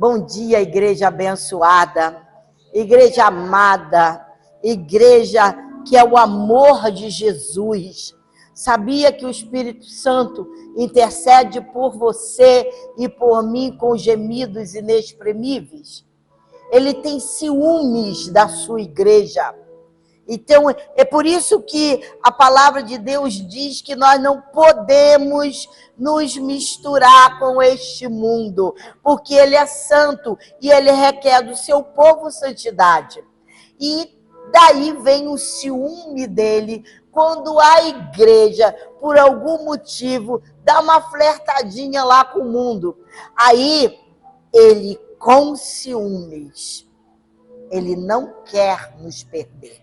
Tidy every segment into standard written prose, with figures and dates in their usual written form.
Bom dia, igreja abençoada, igreja amada, igreja que é o amor de Jesus. Sabia que o Espírito Santo intercede por você e por mim com gemidos inexprimíveis? Ele tem ciúmes da sua igreja. Então, é por isso que a palavra de Deus diz que nós não podemos nos misturar com este mundo, porque ele é santo e ele requer do seu povo santidade. E daí vem o ciúme dele quando a igreja, por algum motivo, dá uma flertadinha lá com o mundo. Aí, ele, com ciúmes, ele não quer nos perder.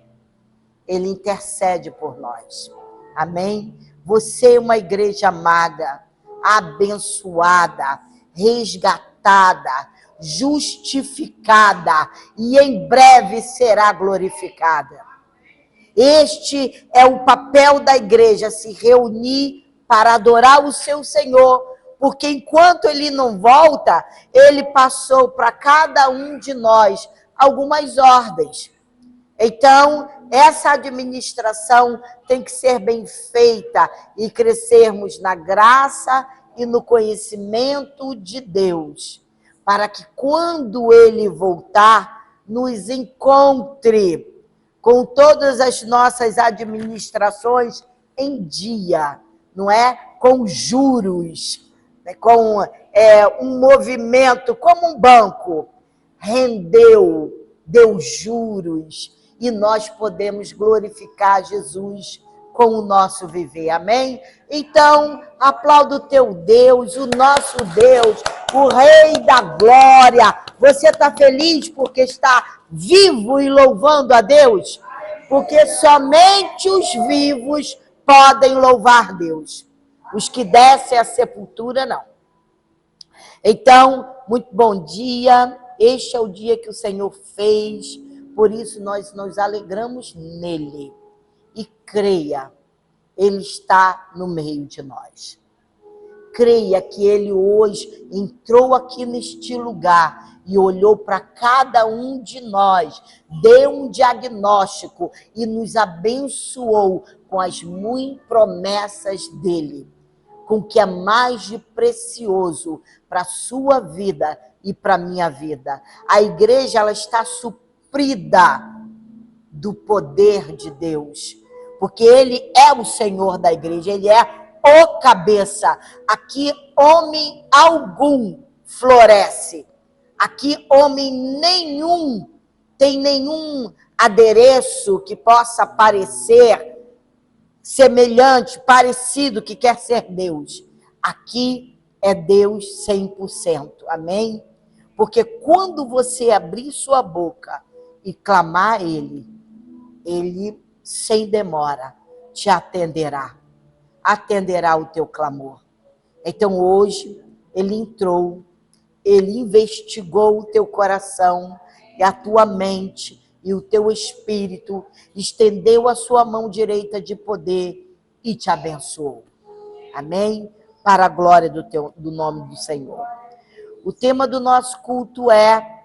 Ele intercede por nós. Amém? Você é uma igreja amada, abençoada, resgatada, justificada e em breve será glorificada. Este é o papel da igreja, se reunir para adorar o seu Senhor, porque enquanto ele não volta, ele passou para cada um de nós algumas ordens. Então, essa administração tem que ser bem feita e crescermos na graça e no conhecimento de Deus, para que quando ele voltar, nos encontre com todas as nossas administrações em dia, não é? Com juros, com um movimento, como um banco, rendeu, deu juros, e nós podemos glorificar Jesus com o nosso viver, amém? Então, aplauda o teu Deus, o nosso Deus, o Rei da Glória. Você está feliz porque está vivo e louvando a Deus? Porque somente os vivos podem louvar Deus. Os que descem à sepultura, não. Então, muito bom dia. Este é o dia que o Senhor fez. Por isso, nós nos alegramos nele. E creia, ele está no meio de nós. Creia que ele hoje entrou aqui neste lugar e olhou para cada um de nós, deu um diagnóstico e nos abençoou com as muitas promessas dele, com o que é mais de precioso para a sua vida e para a minha vida. A igreja, ela está suprida do poder de Deus, porque ele é o Senhor da igreja, ele é o cabeça. Aqui homem algum floresce, aqui homem nenhum tem nenhum adereço que possa parecer semelhante, parecido, que quer ser Deus. Aqui é Deus 100%, amém? Porque quando você abrir sua boca e clamar a ele, ele, sem demora, te atenderá o teu clamor. Então, hoje, ele entrou, ele investigou o teu coração e a tua mente e o teu espírito, estendeu a sua mão direita de poder e te abençoou. Amém? Para a glória do nome do Senhor. O tema do nosso culto é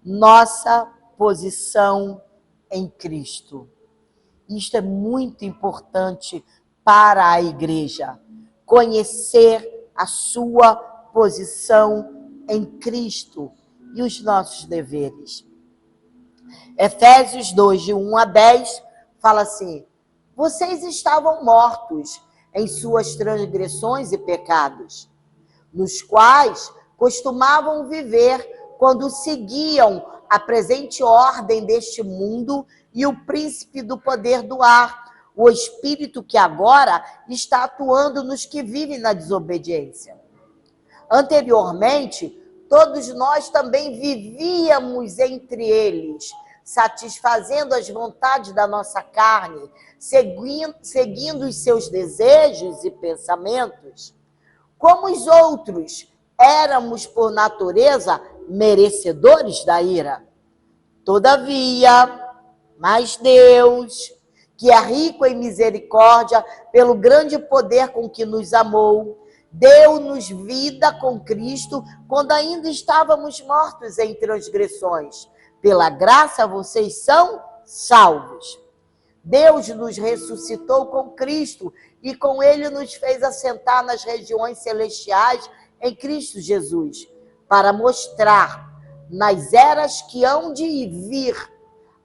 nossa posição em Cristo. Isto é muito importante para a igreja, conhecer a sua posição em Cristo e os nossos deveres. Efésios 2, de 1 a 10, fala assim: vocês estavam mortos em suas transgressões e pecados, nos quais costumavam viver quando seguiam a presente ordem deste mundo e o príncipe do poder do ar, o espírito que agora está atuando nos que vivem na desobediência. Anteriormente, todos nós também vivíamos entre eles, satisfazendo as vontades da nossa carne, seguindo os seus desejos e pensamentos. Como os outros, éramos, por natureza, merecedores da ira. Todavia, mas Deus, que é rico em misericórdia, pelo grande poder com que nos amou, deu-nos vida com Cristo quando ainda estávamos mortos em transgressões. Pela graça vocês são salvos. Deus nos ressuscitou com Cristo e com ele nos fez assentar nas regiões celestiais em Cristo Jesus, para mostrar nas eras que hão de vir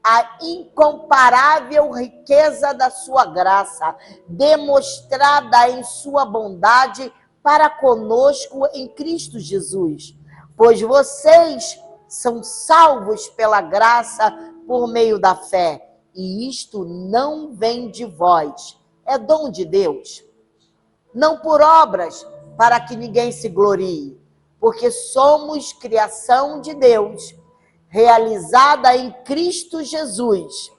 a incomparável riqueza da sua graça, demonstrada em sua bondade para conosco em Cristo Jesus. Pois vocês são salvos pela graça por meio da fé. E isto não vem de vós, é dom de Deus. Não por obras, para que ninguém se glorie, porque somos criação de Deus, realizada em Cristo Jesus,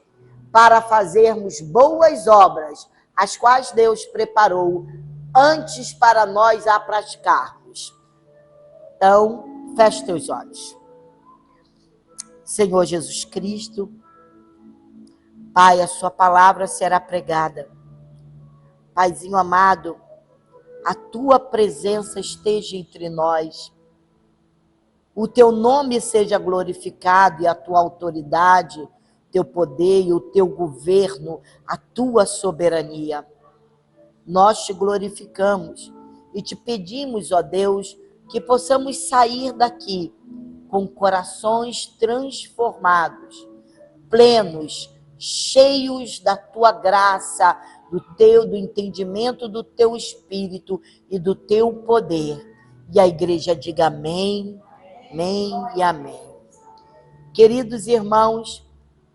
para fazermos boas obras, as quais Deus preparou antes para nós a praticarmos. Então, feche teus olhos. Senhor Jesus Cristo, Pai, a sua palavra será pregada. Paizinho amado, a tua presença esteja entre nós. O teu nome seja glorificado e a tua autoridade, teu poder e o teu governo, a tua soberania. Nós te glorificamos e te pedimos, ó Deus, que possamos sair daqui com corações transformados, plenos, cheios da tua graça, do entendimento do teu Espírito e do teu poder. E a igreja diga amém, amém e amém. Queridos irmãos,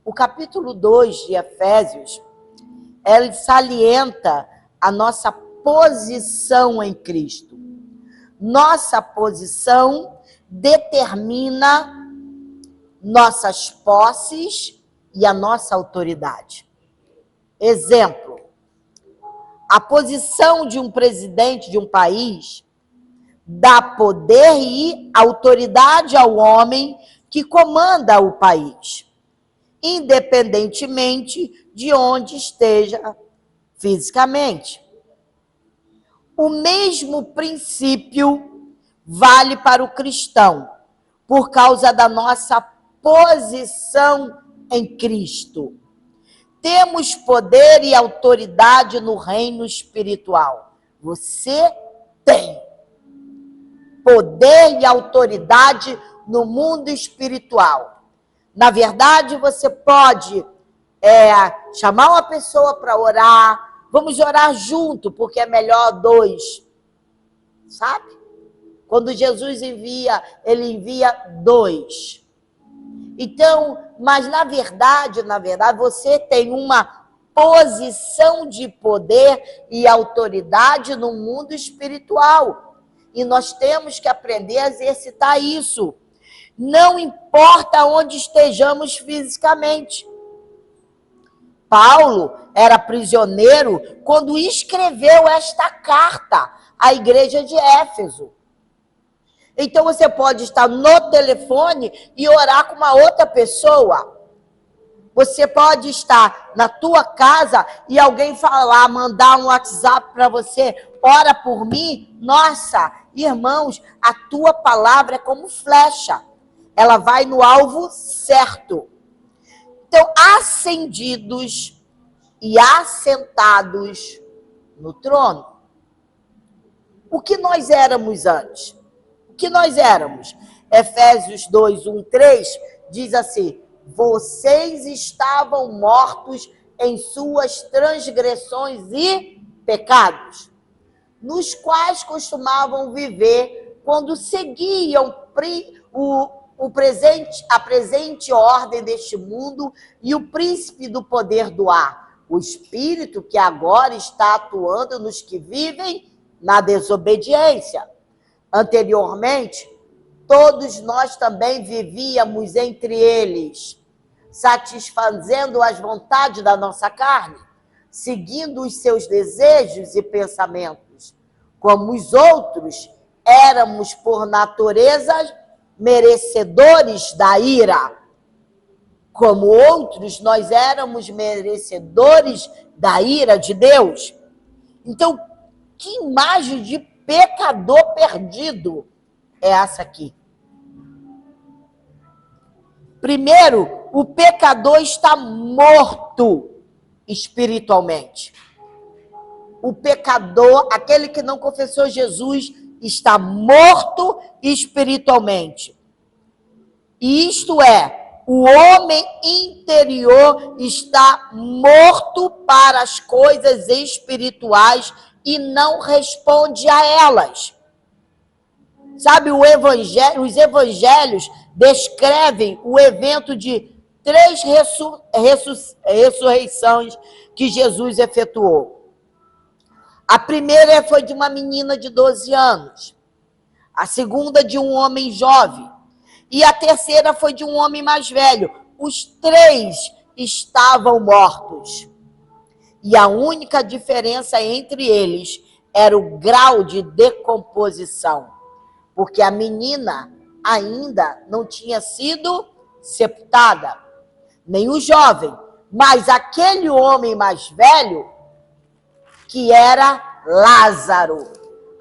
o capítulo 2 de Efésios, ele salienta a nossa posição em Cristo. Nossa posição determina nossas posses e a nossa autoridade. Exemplo, a posição de um presidente de um país dá poder e autoridade ao homem que comanda o país, independentemente de onde esteja fisicamente. O mesmo princípio vale para o cristão, por causa da nossa posição em Cristo. Temos poder e autoridade no reino espiritual. Você tem poder e autoridade no mundo espiritual. Na verdade, você pode chamar uma pessoa para orar. Vamos orar junto, porque é melhor dois. Sabe? Quando Jesus envia, ele envia dois. Então, mas na verdade, você tem uma posição de poder e autoridade no mundo espiritual. E nós temos que aprender a exercitar isso. Não importa onde estejamos fisicamente. Paulo era prisioneiro quando escreveu esta carta à igreja de Éfeso. Então você pode estar no telefone e orar com uma outra pessoa. Você pode estar na tua casa e alguém falar, mandar um WhatsApp para você, ora por mim. Nossa, irmãos, a tua palavra é como flecha. Ela vai no alvo certo. Então, ascendidos e assentados no trono. O que nós éramos antes? O que nós éramos? Efésios 2, 1, 3 diz assim: vocês estavam mortos em suas transgressões e pecados, nos quais costumavam viver quando seguiam a presente ordem deste mundo e o príncipe do poder do ar, o espírito que agora está atuando nos que vivem na desobediência. Anteriormente, todos nós também vivíamos entre eles, satisfazendo as vontades da nossa carne, seguindo os seus desejos e pensamentos. Como os outros, éramos por natureza merecedores da ira. Como outros, nós éramos merecedores da ira de Deus. Então, que imagem de pecador perdido é essa aqui. Primeiro, o pecador está morto espiritualmente. O pecador, aquele que não confessou Jesus, está morto espiritualmente. E isto é, o homem interior está morto para as coisas espirituais e não responde a elas. Sabe, os evangelhos descrevem o evento de 3 ressurreições que Jesus efetuou. A primeira foi de uma menina de 12 anos. A segunda de um homem jovem. E a terceira foi de um homem mais velho. Os 3 estavam mortos. E a única diferença entre eles era o grau de decomposição. Porque a menina ainda não tinha sido sepultada, nem o jovem. Mas aquele homem mais velho, que era Lázaro,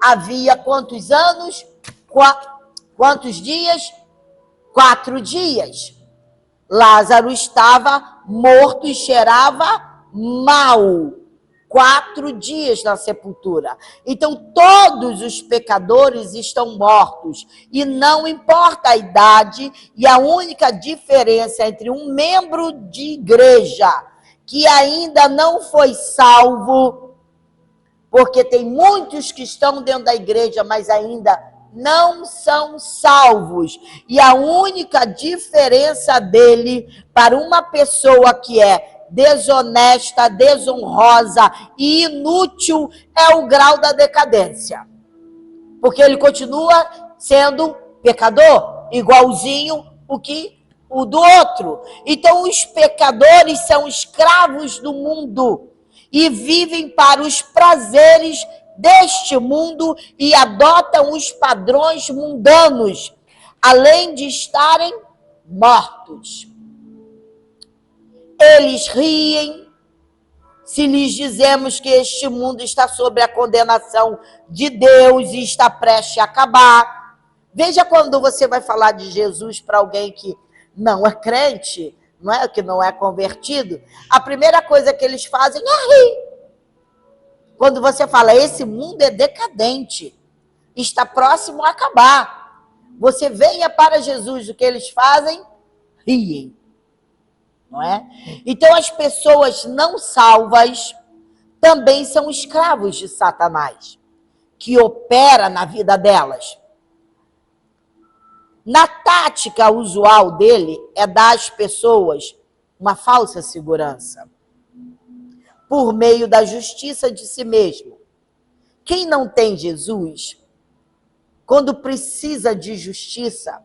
havia quantos anos? Quantos dias? 4 dias. Lázaro estava morto e cheirava mal. 4 dias na sepultura. Então, todos os pecadores estão mortos. E não importa a idade, e a única diferença entre um membro de igreja que ainda não foi salvo, porque tem muitos que estão dentro da igreja, mas ainda não são salvos. E a única diferença dele para uma pessoa que é desonesta, desonrosa e inútil é o grau da decadência. Porque ele continua sendo pecador, igualzinho o do outro. Então, os pecadores são escravos do mundo e vivem para os prazeres deste mundo e adotam os padrões mundanos, além de estarem mortos. Eles riem se lhes dizemos que este mundo está sob a condenação de Deus e está prestes a acabar. Veja quando você vai falar de Jesus para alguém que não é crente, não é, que não é convertido, a primeira coisa que eles fazem é rir. Quando você fala, esse mundo é decadente, está próximo a acabar. Você venha para Jesus, o que eles fazem? Riem. Não é? Então, as pessoas não salvas também são escravos de Satanás, que opera na vida delas. Na tática usual dele é dar às pessoas uma falsa segurança, por meio da justiça de si mesmo. Quem não tem Jesus, quando precisa de justiça,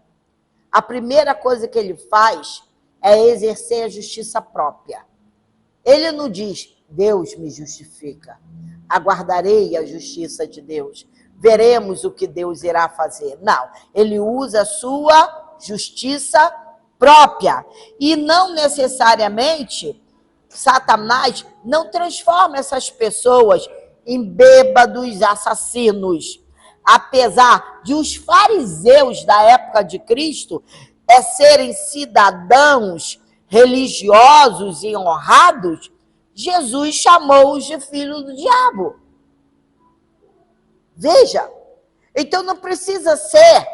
a primeira coisa que ele faz é exercer a justiça própria. Ele não diz, Deus me justifica, aguardarei a justiça de Deus, veremos o que Deus irá fazer. Não, ele usa a sua justiça própria. E não necessariamente, Satanás não transforma essas pessoas em bêbados assassinos. Apesar de os fariseus da época de Cristo serem cidadãos religiosos e honrados, Jesus chamou-os de filhos do diabo. Veja, então não precisa ser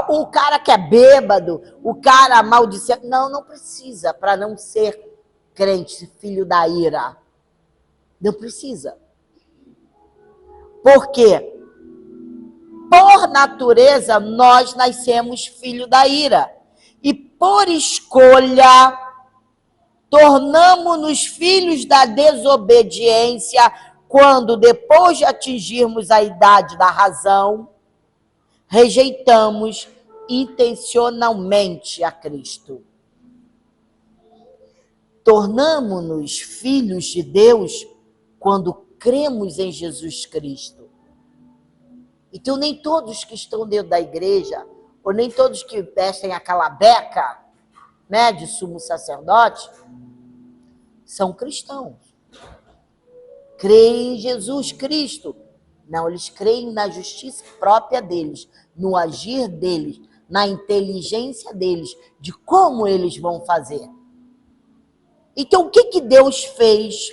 o cara que é bêbado, o cara amaldiçoado. Não precisa, para não ser crente, filho da ira. Não precisa. Por quê? Por natureza, nós nascemos filho da ira. E por escolha, tornamo-nos filhos da desobediência quando, depois de atingirmos a idade da razão, rejeitamos intencionalmente a Cristo. Tornamo-nos filhos de Deus quando cremos em Jesus Cristo. Então, nem todos que estão dentro da igreja, ou nem todos que vestem aquela beca, né, de sumo sacerdote, são cristãos. Creem em Jesus Cristo, Não, eles creem na justiça própria deles, no agir deles, na inteligência deles, de como eles vão fazer. Então, o que Deus fez?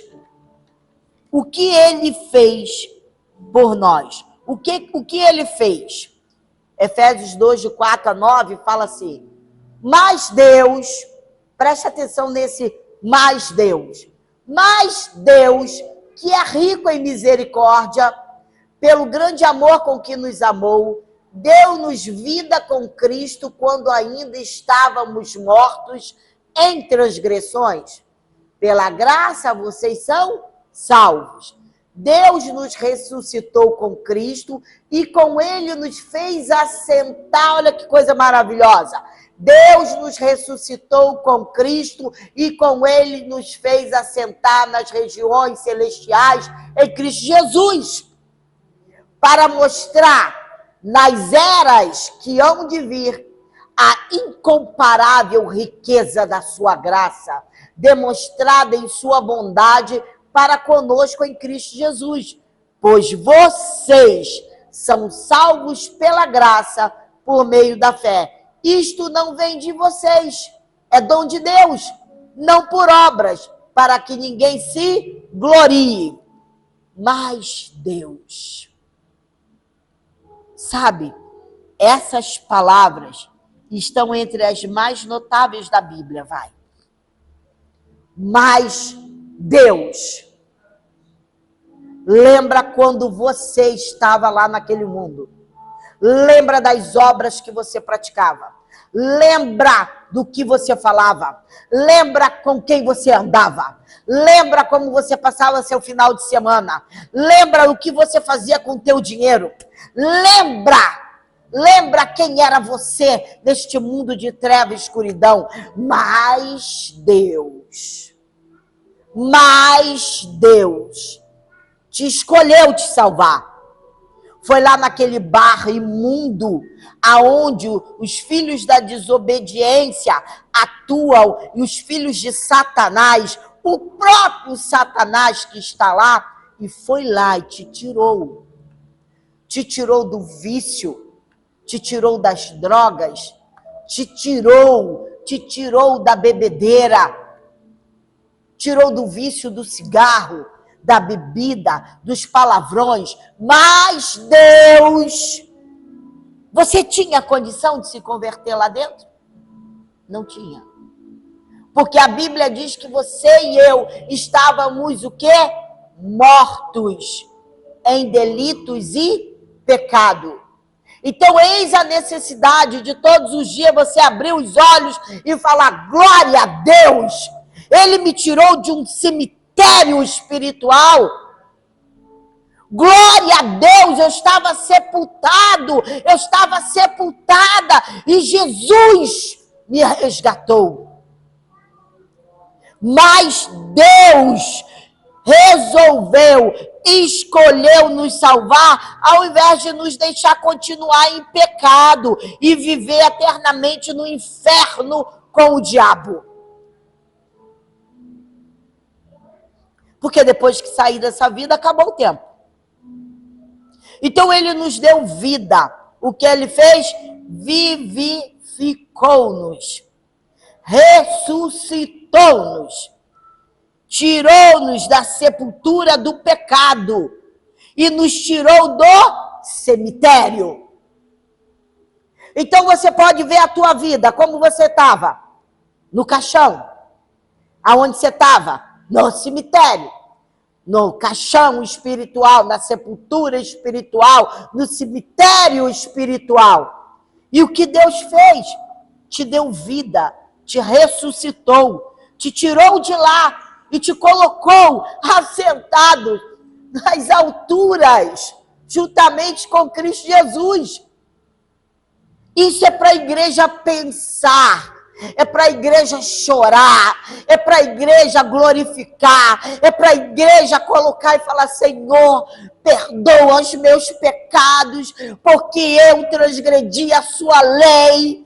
O que Ele fez por nós? O que Ele fez? Efésios 2, de 4 a 9, fala assim: mas Deus, preste atenção nesse mas Deus, que é rico em misericórdia, pelo grande amor com que nos amou, deu-nos vida com Cristo quando ainda estávamos mortos em transgressões. Pela graça vocês são salvos. Deus nos ressuscitou com Cristo e com Ele nos fez assentar. Olha que coisa maravilhosa. Deus nos ressuscitou com Cristo e com Ele nos fez assentar nas regiões celestiais em Cristo Jesus, para mostrar nas eras que hão de vir a incomparável riqueza da sua graça, demonstrada em sua bondade para conosco em Cristo Jesus. Pois vocês são salvos pela graça por meio da fé. Isto não vem de vocês, é dom de Deus, não por obras, para que ninguém se glorie. Mas Deus. Sabe, essas palavras estão entre as mais notáveis da Bíblia, vai. Mas Deus. Lembra quando você estava lá naquele mundo. Lembra das obras que você praticava. Lembra do que você falava. Lembra com quem você andava. Lembra como você passava seu final de semana. Lembra o que você fazia com o teu dinheiro. Lembra quem era você neste mundo de treva e escuridão. Mas Deus te escolheu te salvar. Foi lá naquele bar imundo, aonde os filhos da desobediência atuam, e os filhos de Satanás, o próprio Satanás que está lá, e foi lá e te tirou. Te tirou do vício, te tirou das drogas, te tirou da bebedeira, tirou do vício do cigarro, da bebida, dos palavrões. Mas Deus, você tinha condição de se converter lá dentro? Não tinha. Porque a Bíblia diz que você e eu estávamos o quê? Mortos em delitos e pecado. Então, eis a necessidade de todos os dias você abrir os olhos e falar: glória a Deus! Ele me tirou de um cemitério espiritual. Glória a Deus, eu estava sepultada e Jesus me resgatou. Mas Deus escolheu nos salvar, ao invés de nos deixar continuar em pecado e viver eternamente no inferno com o diabo. Porque depois que sair dessa vida, acabou o tempo. Então ele nos deu vida. O que ele fez? Vivificou-nos. Ressuscitou-nos. Tirou-nos da sepultura do pecado. E nos tirou do cemitério. Então você pode ver a tua vida, como você estava. No caixão. Aonde você estava? No cemitério, no caixão espiritual, na sepultura espiritual, no cemitério espiritual. E o que Deus fez? Te deu vida, te ressuscitou, te tirou de lá e te colocou assentado nas alturas, juntamente com Cristo Jesus. Isso é para a igreja pensar. É para a igreja chorar, é para a igreja glorificar, é para a igreja colocar e falar: Senhor, perdoa os meus pecados, porque eu transgredi a sua lei.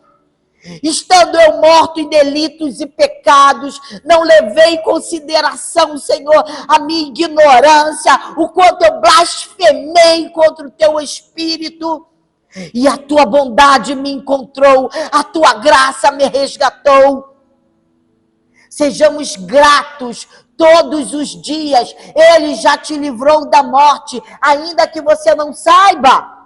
Estando eu morto em delitos e pecados, não levei em consideração, Senhor, a minha ignorância, o quanto eu blasfemei contra o teu Espírito. E a tua bondade me encontrou, a tua graça me resgatou. Sejamos gratos todos os dias. Ele já te livrou da morte, ainda que você não saiba.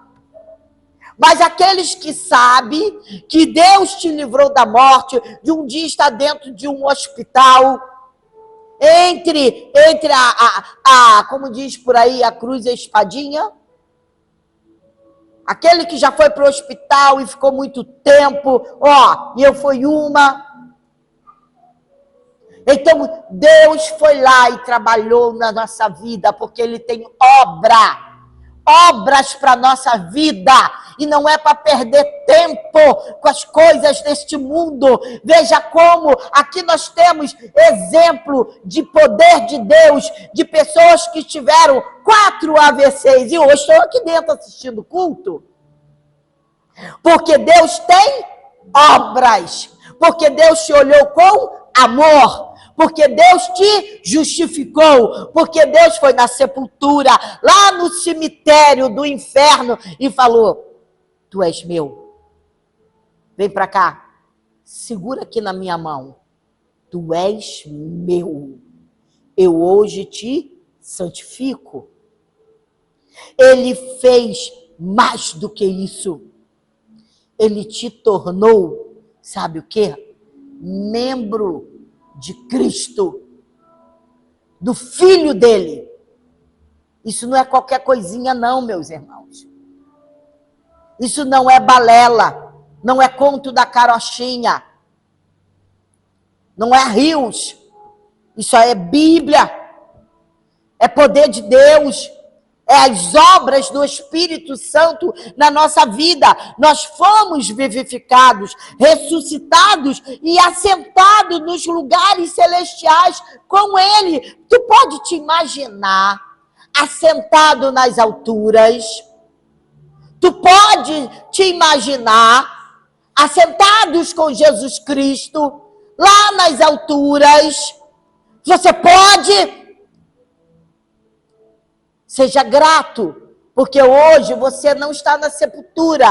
Mas aqueles que sabem que Deus te livrou da morte, de um dia estar dentro de um hospital, entre como diz por aí, a cruz e a espadinha. Aquele que já foi para o hospital e ficou muito tempo, e eu fui uma. Então, Deus foi lá e trabalhou na nossa vida, porque Ele tem obras para a nossa vida, e não é para perder tempo com as coisas deste mundo. Veja como aqui nós temos exemplo de poder de Deus, de pessoas que tiveram 4 AVCs, e hoje estou aqui dentro assistindo culto, porque Deus tem obras, porque Deus te olhou com amor, porque Deus te justificou, porque Deus foi na sepultura, lá no cemitério do inferno, e falou: tu és meu, vem para cá, segura aqui na minha mão, tu és meu, eu hoje te santifico. Ele fez mais do que isso, ele te tornou, sabe o quê? Membro de Cristo, do Filho dele. Isso não é qualquer coisinha não, meus irmãos. Isso não é balela, não é conto da carochinha, não é rios. Isso aí é Bíblia, é poder de Deus, é as obras do Espírito Santo na nossa vida. Nós fomos vivificados, ressuscitados e assentados nos lugares celestiais com Ele. Tu pode te imaginar assentado nas alturas? Tu pode te imaginar assentados com Jesus Cristo lá nas alturas? Você pode? Seja grato, porque hoje você não está na sepultura,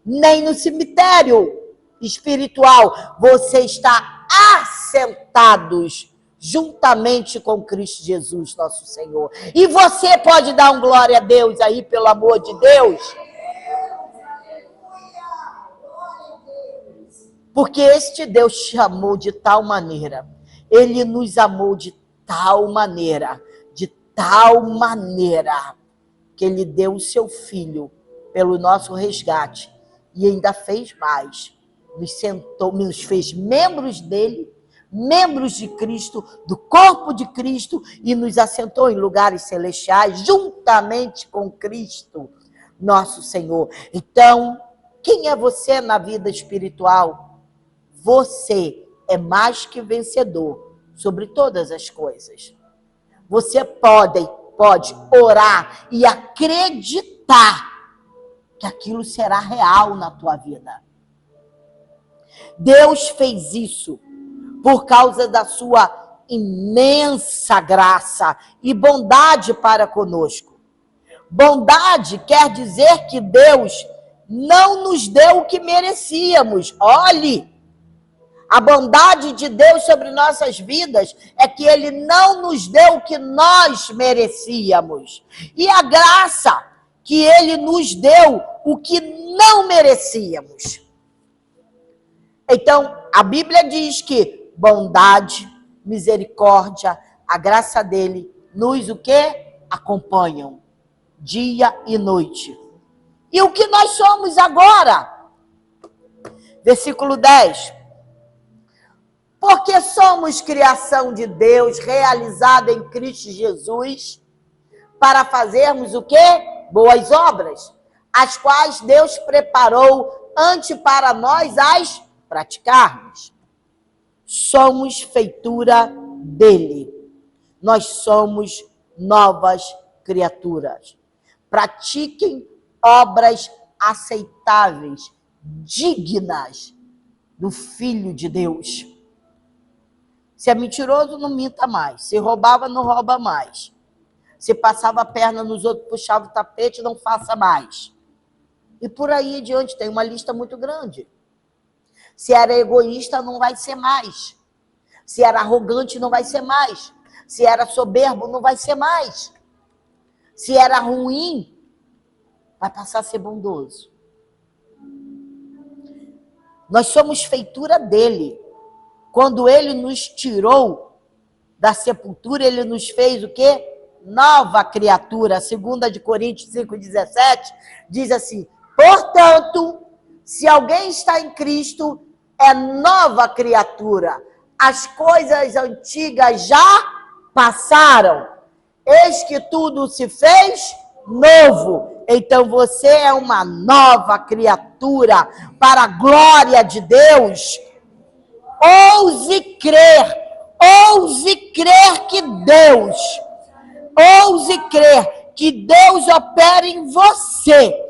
nem no cemitério espiritual. Você está assentados juntamente com Cristo Jesus, nosso Senhor. E você pode dar um glória a Deus aí, pelo amor de Deus? Porque este Deus te amou de tal maneira, Ele nos amou de tal maneira, que Ele deu o seu Filho pelo nosso resgate, e ainda fez mais, nos fez membros dele, membros de Cristo, do corpo de Cristo, e nos assentou em lugares celestiais, juntamente com Cristo, nosso Senhor. Então, quem é você na vida espiritual? Você é mais que vencedor sobre todas as coisas. Você pode orar e acreditar que aquilo será real na tua vida. Deus fez isso por causa da sua imensa graça e bondade para conosco. Bondade quer dizer que Deus não nos deu o que merecíamos. Olhe! A bondade de Deus sobre nossas vidas é que Ele não nos deu o que nós merecíamos. E a graça que Ele nos deu o que não merecíamos. Então, a Bíblia diz que bondade, misericórdia, a graça dele nos o quê? Acompanham dia e noite. E o que nós somos agora? Versículo 10. Porque somos criação de Deus, realizada em Cristo Jesus, para fazermos o quê? Boas obras, as quais Deus preparou antes para nós as praticarmos. Somos feitura dele. Nós somos novas criaturas. Pratiquem obras aceitáveis, dignas do Filho de Deus. Se é mentiroso, não minta mais. Se roubava, não rouba mais. Se passava a perna nos outros, puxava o tapete, não faça mais. E por aí adiante, tem uma lista muito grande. Se era egoísta, não vai ser mais. Se era arrogante, não vai ser mais. Se era soberbo, não vai ser mais. Se era ruim, vai passar a ser bondoso. Nós somos feitura dele. Quando ele nos tirou da sepultura, ele nos fez o quê? Nova criatura. 2 Coríntios 5,17 diz assim: portanto, se alguém está em Cristo, é nova criatura. As coisas antigas já passaram. Eis que tudo se fez novo. Então você é uma nova criatura para a glória de Deus. Ouse crer que Deus opera em você.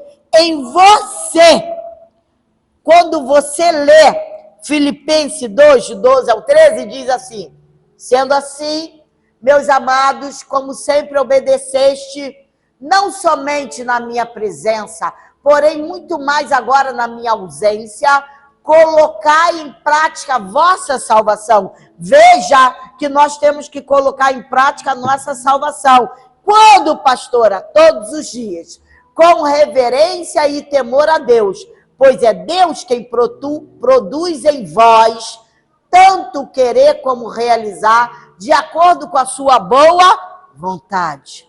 Quando você lê Filipenses 2, 12 ao 13, diz assim: sendo assim, meus amados, como sempre obedeceste, não somente na minha presença, porém muito mais agora na minha ausência, colocai em prática a vossa salvação. Veja que nós temos que colocar em prática a nossa salvação. Quando, pastora? Todos os dias, com reverência e temor a Deus, pois é Deus quem produz em vós tanto querer como realizar, de acordo com a sua boa vontade.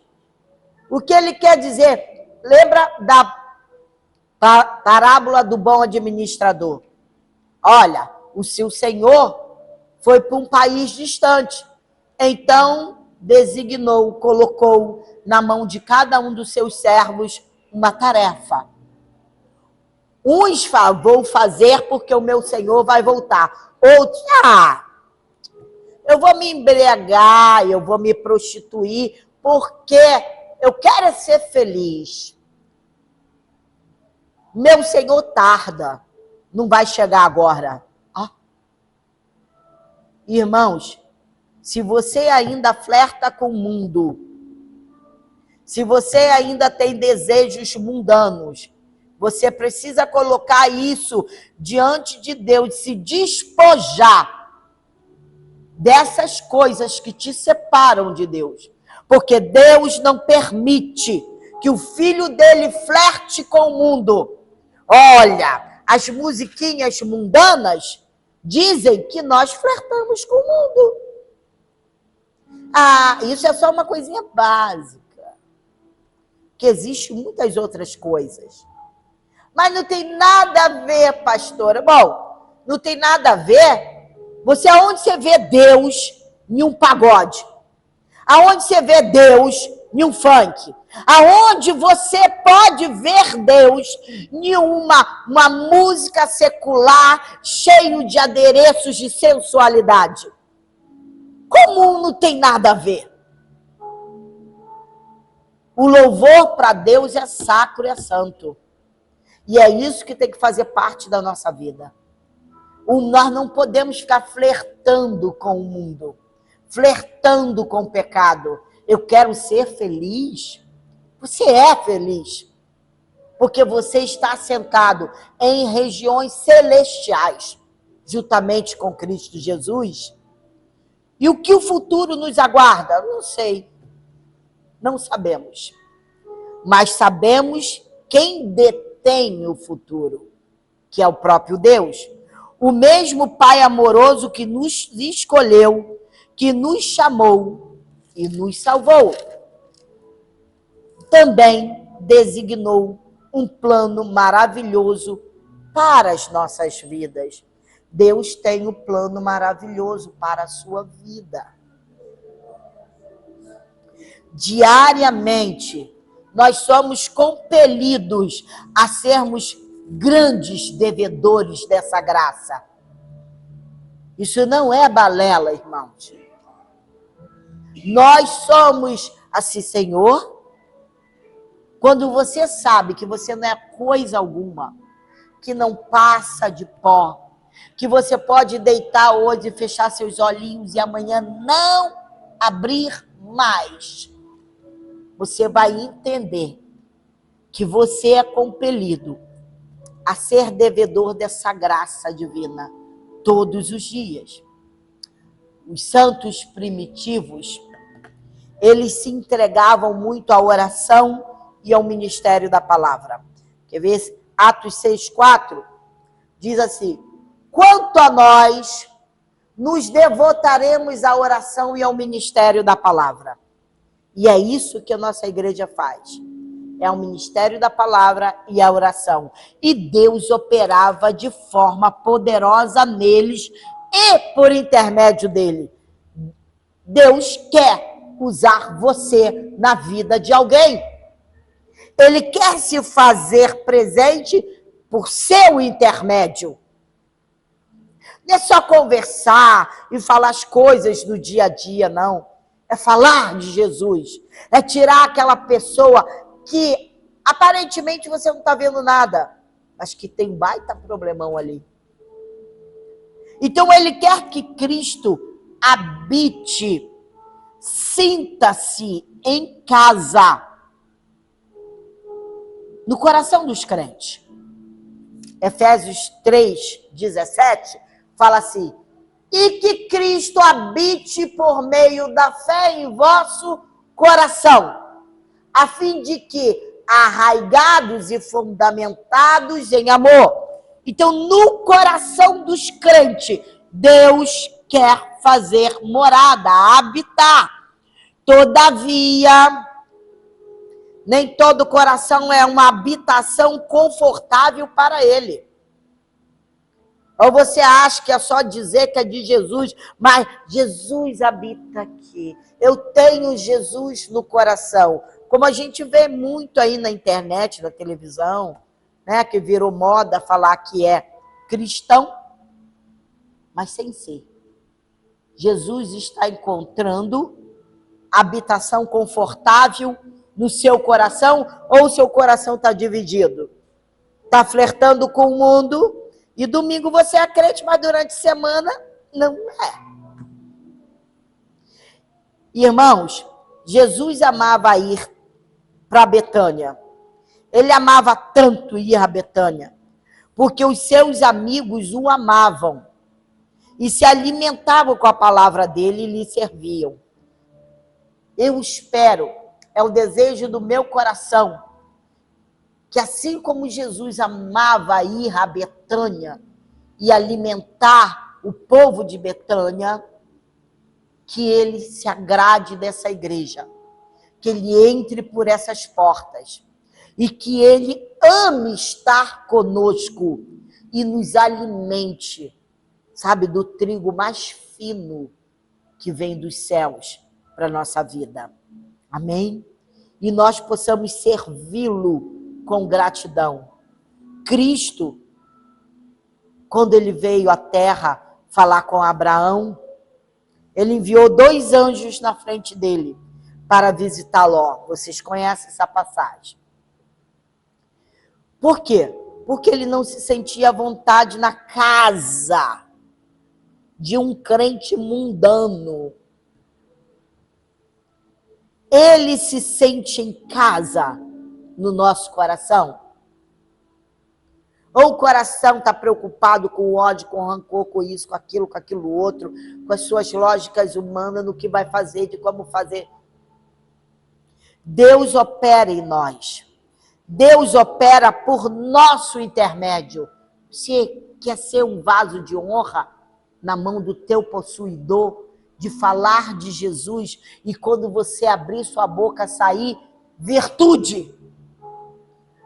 O que ele quer dizer? Lembra da parábola do bom administrador? Olha, o seu senhor foi para um país distante, então designou, colocou na mão de cada um dos seus servos uma tarefa. Uns vou fazer porque o meu senhor vai voltar. Outros, eu vou me embriagar, eu vou me prostituir, porque eu quero ser feliz. Meu senhor tarda, não vai chegar agora. Irmãos, se você ainda flerta com o mundo, se você ainda tem desejos mundanos, você precisa colocar isso diante de Deus, se despojar dessas coisas que te separam de Deus. Porque Deus não permite que o filho dele flerte com o mundo. Olha, as musiquinhas mundanas dizem que nós flertamos com o mundo. Isso é só uma coisinha básica. Que existem muitas outras coisas. Mas não tem nada a ver, pastora. Bom, não tem nada a ver. Aonde você vê Deus em um pagode? Aonde você vê Deus em um funk? Aonde você pode ver Deus em uma música secular cheio de adereços de sensualidade? Comum, não tem nada a ver. O louvor para Deus é sacro, é santo. E é isso que tem que fazer parte da nossa vida. Nós não podemos ficar flertando com o mundo, flertando com o pecado. Eu quero ser feliz. Você é feliz, porque você está sentado em regiões celestiais, juntamente com Cristo Jesus. E o que o futuro nos aguarda? Não sei. Não sabemos. Mas sabemos quem detém o futuro, que é o próprio Deus. O mesmo Pai amoroso que nos escolheu, que nos chamou e nos salvou, também designou um plano maravilhoso para as nossas vidas. Deus tem um plano maravilhoso para a sua vida. Diariamente, nós somos compelidos a sermos grandes devedores dessa graça. Isso não é balela, irmãos. Nós somos assim, Senhor, quando você sabe que você não é coisa alguma, que não passa de pó, que você pode deitar hoje, fechar seus olhinhos e amanhã não abrir mais. Você vai entender que você é compelido a ser devedor dessa graça divina todos os dias. Os santos primitivos, eles se entregavam muito à oração e ao ministério da palavra. Quer ver? Atos 6,4 diz assim: quanto a nós, nos devotaremos à oração e ao ministério da palavra. E é isso que a nossa igreja faz. É o ministério da palavra e a oração. E Deus operava de forma poderosa neles e por intermédio dele. Deus quer usar você na vida de alguém. Ele quer se fazer presente por seu intermédio. Não é só conversar e falar as coisas do dia a dia, não. É falar de Jesus. É tirar aquela pessoa que aparentemente você não está vendo nada, mas que tem baita problemão ali. Então ele quer que Cristo habite, sinta-se em casa, no coração dos crentes. Efésios 3:17 fala assim: e que Cristo habite por meio da fé em vosso coração, a fim de que, arraigados e fundamentados em amor. Então, no coração dos crentes, Deus quer fazer morada, habitar. Todavia, nem todo coração é uma habitação confortável para ele. Ou você acha que é só dizer que é de Jesus, mas Jesus habita aqui. Eu tenho Jesus no coração. Como a gente vê muito aí na internet, na televisão, né, que virou moda falar que é cristão, mas sem ser. Jesus está encontrando habitação confortável no seu coração, ou o seu coração está dividido? Está flertando com o mundo, e domingo você é crente, mas durante a semana não é. Irmãos, Jesus amava ir para Betânia. Ele amava tanto ir a Betânia, porque os seus amigos o amavam e se alimentavam com a palavra dele e lhe serviam. Eu espero, é o desejo do meu coração, que assim como Jesus amava ir a Betânia e alimentar o povo de Betânia, que ele se agrade dessa igreja, que ele entre por essas portas e que ele ame estar conosco e nos alimente, sabe, do trigo mais fino que vem dos céus para a nossa vida. Amém? E nós possamos servi-lo com gratidão. Cristo, quando ele veio à terra falar com Abraão, ele enviou 2 anjos na frente dele para visitar Ló. Vocês conhecem essa passagem. Por quê? Porque ele não se sentia à vontade na casa de um crente mundano. Ele se sente em casa no nosso coração? Ou o coração está preocupado com ódio, com rancor, com isso, com aquilo outro, com as suas lógicas humanas, no que vai fazer, de como fazer? Deus opera em nós. Deus opera por nosso intermédio. Você quer ser um vaso de honra na mão do teu possuidor, de falar de Jesus, e quando você abrir sua boca, sair virtude.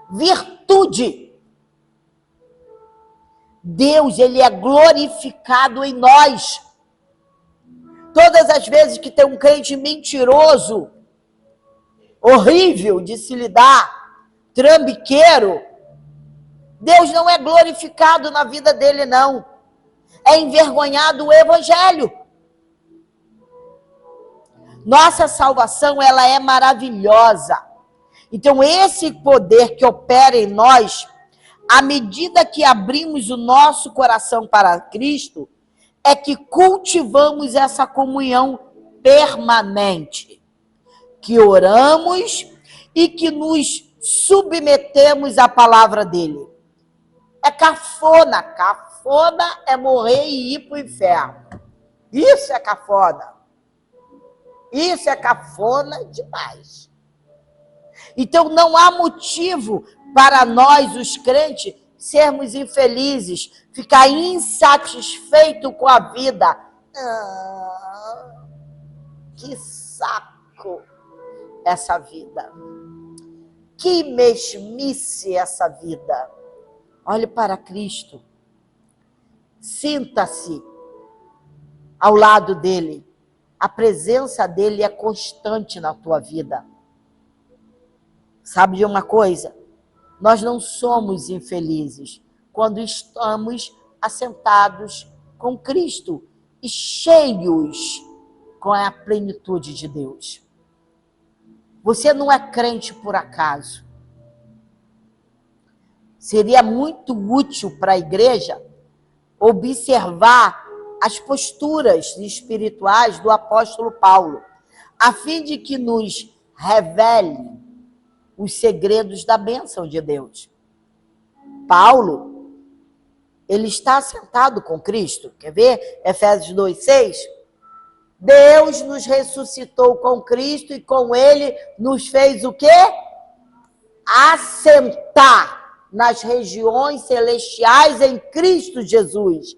Virtude. Deus, ele é glorificado em nós. Todas as vezes que tem um crente mentiroso, horrível de se lidar, trambiqueiro, Deus não é glorificado na vida dele, não. É envergonhado o evangelho. Nossa salvação, ela é maravilhosa. Então, esse poder que opera em nós à medida que abrimos o nosso coração para Cristo, é que cultivamos essa comunhão permanente, que oramos e que nos submetemos à palavra dele. É cafona. Cafona é morrer e ir para o inferno. Isso é cafona. Isso é cafona demais. Então não há motivo para nós, os crentes, sermos infelizes, ficar insatisfeito com a vida. Que saco essa vida. Que mesmice essa vida. Olhe para Cristo. Sinta-se ao lado dele. A presença dele é constante na tua vida. Sabe de uma coisa? Nós não somos infelizes quando estamos assentados com Cristo e cheios com a plenitude de Deus. Você não é crente por acaso. Seria muito útil para a igreja observar as posturas espirituais do apóstolo Paulo, a fim de que nos revele os segredos da bênção de Deus. Paulo, ele está sentado com Cristo. Quer ver? Efésios 2:6. Deus nos ressuscitou com Cristo e com ele nos fez o quê? Assentar nas regiões celestiais em Cristo Jesus.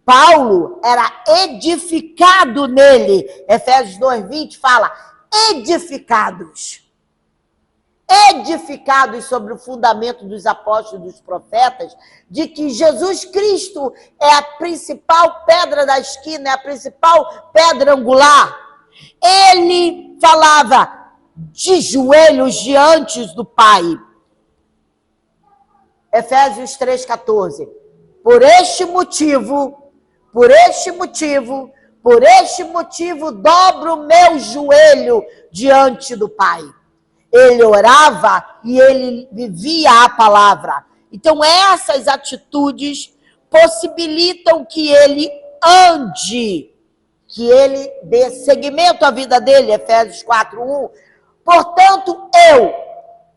Paulo era edificado nele. Efésios 2:20 fala, edificados sobre o fundamento dos apóstolos e dos profetas, de que Jesus Cristo é a principal pedra da esquina, é a principal pedra angular. Ele falava de joelhos diante do Pai. Efésios 3:14. Por este motivo, dobro o meu joelho diante do Pai. Ele orava e ele vivia a palavra. Então, essas atitudes possibilitam que ele ande, que ele dê seguimento à vida dele, Efésios 4:1. Portanto, eu,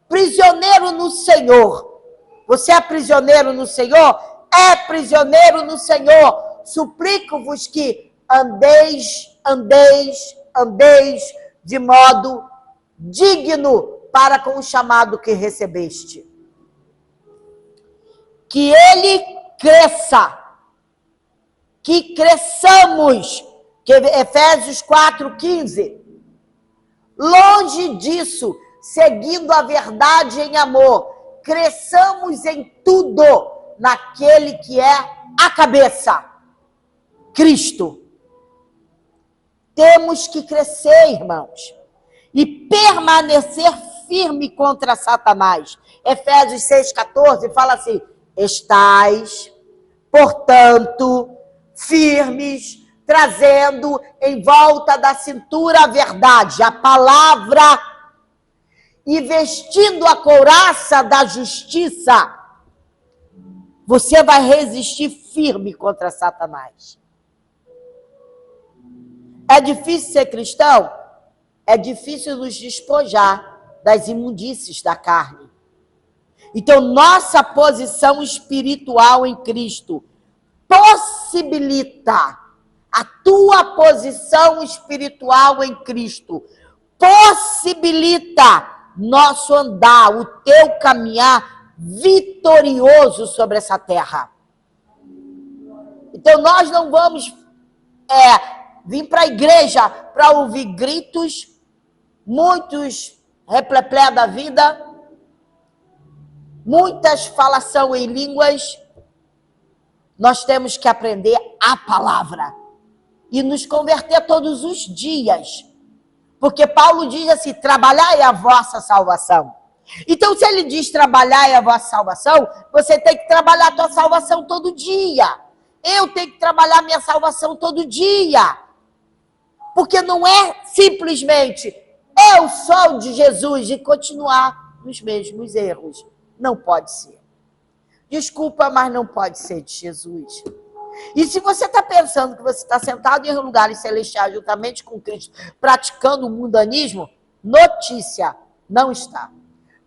prisioneiro no Senhor, você é prisioneiro no Senhor? É prisioneiro no Senhor. Suplico-vos que andeis de modo digno para com o chamado que recebeste. Que ele cresça, que cresçamos, que Efésios 4:15. Longe disso, seguindo a verdade em amor, cresçamos em tudo naquele que é a cabeça, Cristo. Temos que crescer, irmãos, e permanecer firme contra Satanás. Efésios 6:14 fala assim, estais, portanto, firmes, trazendo em volta da cintura a verdade, a palavra, e vestindo a couraça da justiça. Você vai resistir firme contra Satanás. É difícil ser cristão? É difícil nos despojar das imundícies da carne. Então, nossa posição espiritual em Cristo possibilita a tua posição espiritual em Cristo, possibilita nosso andar, o teu caminhar vitorioso sobre essa terra. Então, nós não vamos vir para a igreja para ouvir gritos, muitos repleplé da vida, muitas falação em línguas. Nós temos que aprender a palavra e nos converter todos os dias. Porque Paulo diz assim, trabalhai a vossa salvação. Então, se ele diz trabalhai a vossa salvação, você tem que trabalhar a tua salvação todo dia. Eu tenho que trabalhar a minha salvação todo dia. Porque não é simplesmente eu sou de Jesus e continuar nos mesmos erros. Não pode ser. Desculpa, mas não pode ser de Jesus. E se você está pensando que você está sentado em lugares celestiais juntamente com Cristo, praticando o mundanismo, notícia, não está.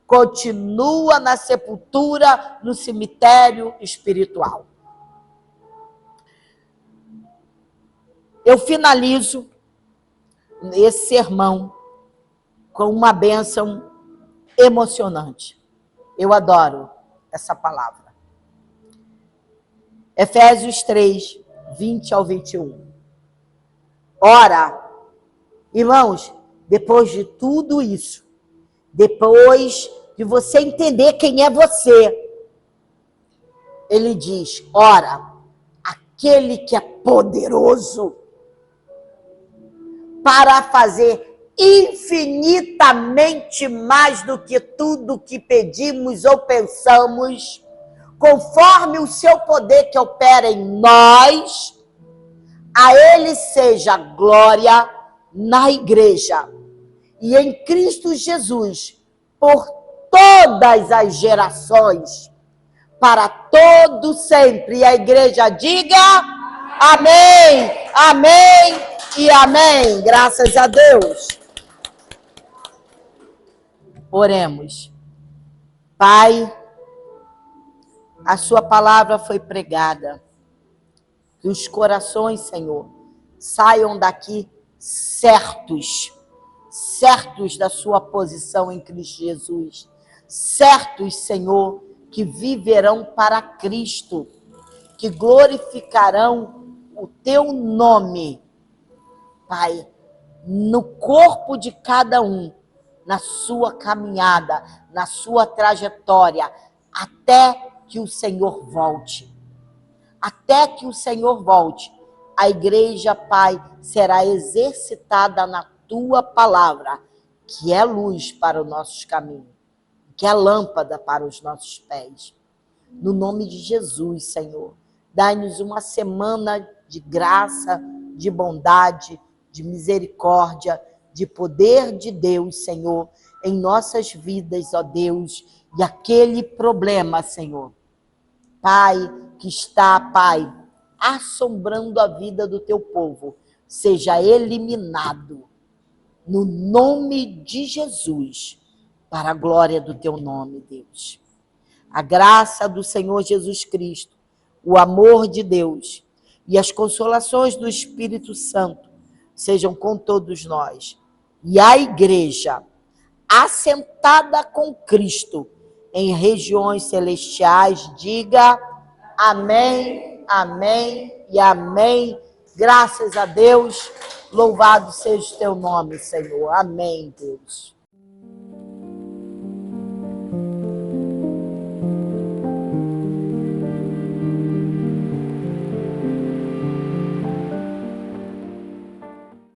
Continua na sepultura, no cemitério espiritual. Eu finalizo esse sermão com uma bênção emocionante. Eu adoro essa palavra. Efésios 3, 20 ao 21. Ora, irmãos, depois de tudo isso, depois de você entender quem é você, ele diz, ora, aquele que é poderoso para fazer infinitamente mais do que tudo que pedimos ou pensamos, conforme o seu poder que opera em nós, a ele seja glória na igreja e em Cristo Jesus, por todas as gerações, para todo sempre. E a igreja diga amém, amém e amém. Graças a Deus. Oremos. Pai, a sua palavra foi pregada. Que os corações, Senhor, saiam daqui certos da sua posição em Cristo Jesus. Certos, Senhor, que viverão para Cristo, que glorificarão o teu nome, Pai, no corpo de cada um, na sua caminhada, na sua trajetória, até que o Senhor volte. Até que o Senhor volte, a igreja, Pai, será exercitada na tua palavra, que é luz para os nossos caminhos, que é lâmpada para os nossos pés. No nome de Jesus, Senhor, dai-nos uma semana de graça, de bondade, de misericórdia, de poder de Deus, Senhor, em nossas vidas, ó Deus, e aquele problema, Senhor, Pai, que está, Pai, assombrando a vida do teu povo, seja eliminado no nome de Jesus, para a glória do teu nome, Deus. A graça do Senhor Jesus Cristo, o amor de Deus e as consolações do Espírito Santo sejam com todos nós. E a igreja, assentada com Cristo em regiões celestiais, diga amém, amém e amém. Graças a Deus, louvado seja o teu nome, Senhor. Amém, Deus.